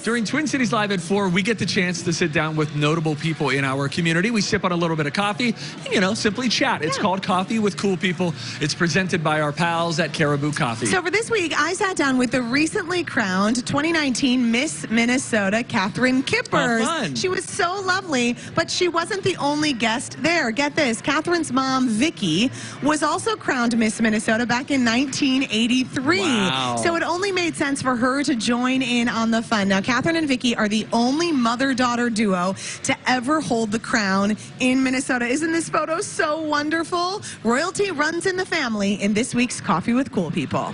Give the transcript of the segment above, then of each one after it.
During Twin Cities Live at 4, we get the chance to sit down with notable people in our community. We sip on a little bit of coffee and, you know, simply chat. It's called Coffee with Cool People. It's presented by our pals at Caribou Coffee. So for this week, I sat down with the recently crowned 2019 Miss Minnesota, Catherine Kippers. Oh, fun. She was so lovely, but she wasn't the only guest there. Get this, Catherine's mom, Vicky, was also crowned Miss Minnesota back in 1983. Wow. So it only made sense for her to join in on the fun. Now, Catherine and Vicky are the only mother-daughter duo to ever hold the crown in Minnesota. Isn't this photo so wonderful? Royalty runs in the family in this week's Coffee with Cool People.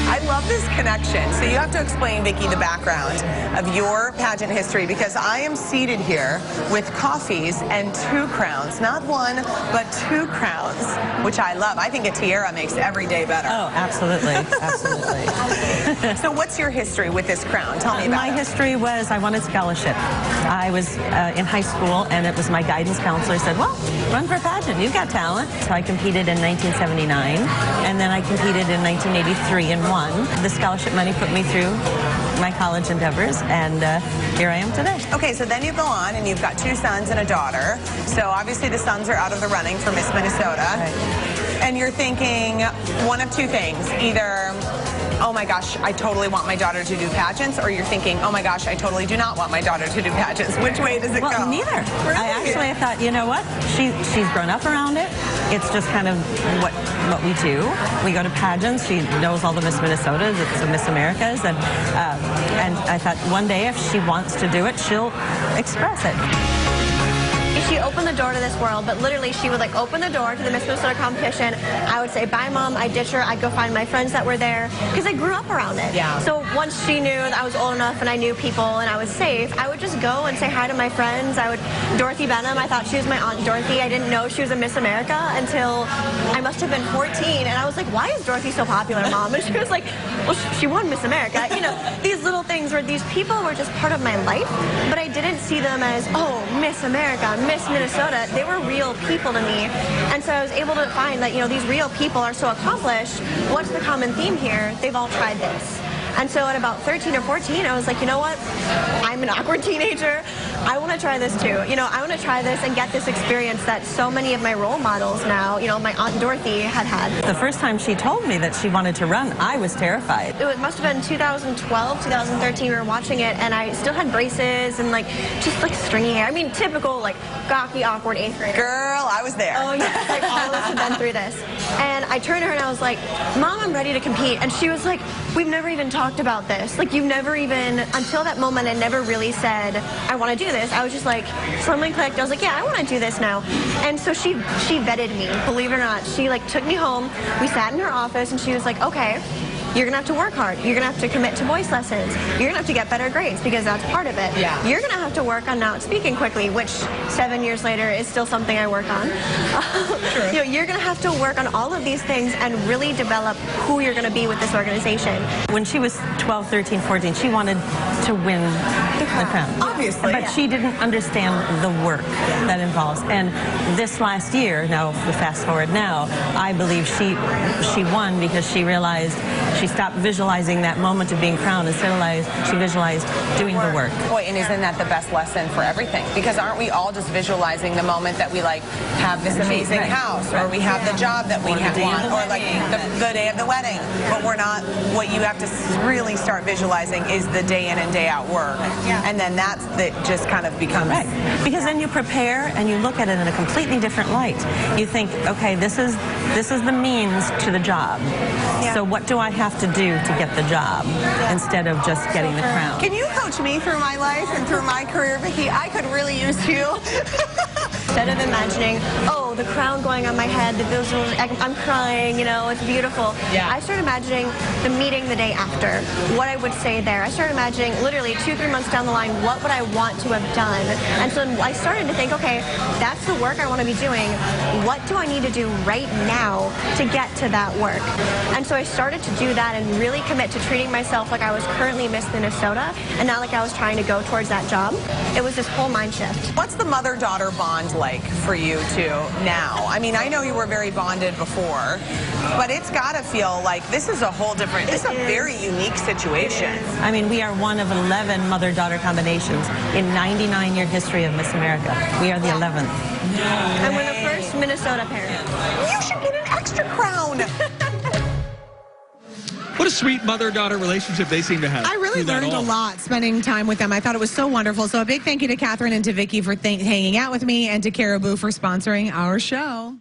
I love this connection. So you have to explain, Vicki, the background of your pageant history, because I am seated here with coffees and 2 crowns. Not one, but 2 crowns, which I love. I think a tiara makes every day better. Oh, absolutely. Absolutely. So what's your history with this crown? Tell me about My it. history was I wanted scholarship. I was in high school, and it was my guidance counselor said, well, run for a pageant. You've got talent. So I competed in 1979, and then I competed in 1983 and won. The scholarship money put me through my college endeavors, and here I am today. Okay, so then you go on, and you've got 2 sons and a daughter. So obviously the sons are out of the running for Miss Minnesota. Right. And you're thinking one of 2 things. Either, oh my gosh, I totally want my daughter to do pageants, or you're thinking, oh my gosh, I totally do not want my daughter to do pageants. Which way does it go? Well, neither. Really? I thought, you know what? She's grown up around it. It's just kind of what we do. We go to pageants. She knows all the Miss Minnesotas, the Miss Americas, and I thought one day if she wants to do it, she'll express it. She opened the door to this world, but literally she would like open the door to the Miss Minnesota competition. I would say, bye mom, I'd ditch her, I'd go find my friends that were there, because I grew up around it. Yeah. So once she knew that I was old enough and I knew people and I was safe, I would just go and say hi to my friends. Dorothy Benham, I thought she was my Aunt Dorothy. I didn't know she was a Miss America until I must have been 14, and I was like, why is Dorothy so popular, Mom? And she was like, well, she won Miss America. You know, these little things where these people were just part of my life, but I didn't see them as, oh, Miss America, Miss Minnesota. They were real people to me, and so I was able to find that, you know, these real people are so accomplished. What's the common theme here? They've all tried this. And so at about 13 or 14, I was like, you know what? I'm an awkward teenager. I want to try this too. You know, I want to try this and get this experience that so many of my role models now, you know, my Aunt Dorothy had. The first time she told me that she wanted to run, I was terrified. It must have been 2012, 2013, we were watching it, and I still had braces and like, just like stringy hair. I mean, typical like gawky, awkward 8th grader. Girl, I was there. Oh yeah, like all of us have been through this. And I turned to her and I was like, Mom, I'm ready to compete. And she was like, we've never even talked about this. Like, you've never even, until that moment, I never really said, I want to do this. I was just like, something clicked. I was like, yeah, I want to do this now. And so she vetted me, believe it or not. She like took me home. We sat in her office and she was like, okay, you're going to have to work hard. You're going to have to commit to voice lessons. You're going to have to get better grades because that's part of it. Yeah. You're going to have to work on not speaking quickly, which 7 years later is still something I work on. Sure. You know, you're going to have to work on all of these things and really develop who you're going to be with this organization. When she was 12, 13, 14, she wanted to win the crown. Obviously. But she didn't understand the work that involves. And this last year, now we fast forward now, I believe she won because she realized, she stopped visualizing that moment of being crowned and she visualized doing the work. Boy, and isn't that the best lesson for everything? Because aren't we all just visualizing the moment that we like have this amazing house, or we have the job that we want, or like the day of the wedding? But we're not. What you have to really start visualizing is the day in and day out work, and then that just kind of becomes Because then you prepare and you look at it in a completely different light. You think, okay, this is the means to the job. So what do I have to do to get the job instead of just getting the crown? Can you coach me through my life and through my career, Vicki? I could really use you. Instead of imagining, oh, the crown going on my head, the visuals, I'm crying, you know, it's beautiful. Yeah. I started imagining the meeting the day after, what I would say there. I started imagining literally 2-3 months down the line, what would I want to have done? And so I started to think, okay, that's the work I want to be doing. What do I need to do right now to get to that work? And so I started to do that and really commit to treating myself like I was currently Miss Minnesota and not like I was trying to go towards that job. It was this whole mind shift. What's the mother-daughter bond like for you two now? I mean, I know you were very bonded before, but it's got to feel like this is a whole different, this is a very unique situation. I mean, we are one of 11 mother-daughter combinations in 99-year history of Miss America. We are the 11th. And we're the first Minnesota parent. You should get an extra crown. What a sweet mother-daughter relationship they seem to have. I really learned a lot spending time with them. I thought it was so wonderful. So a big thank you to Catherine and to Vicki for hanging out with me, and to Caribou for sponsoring our show.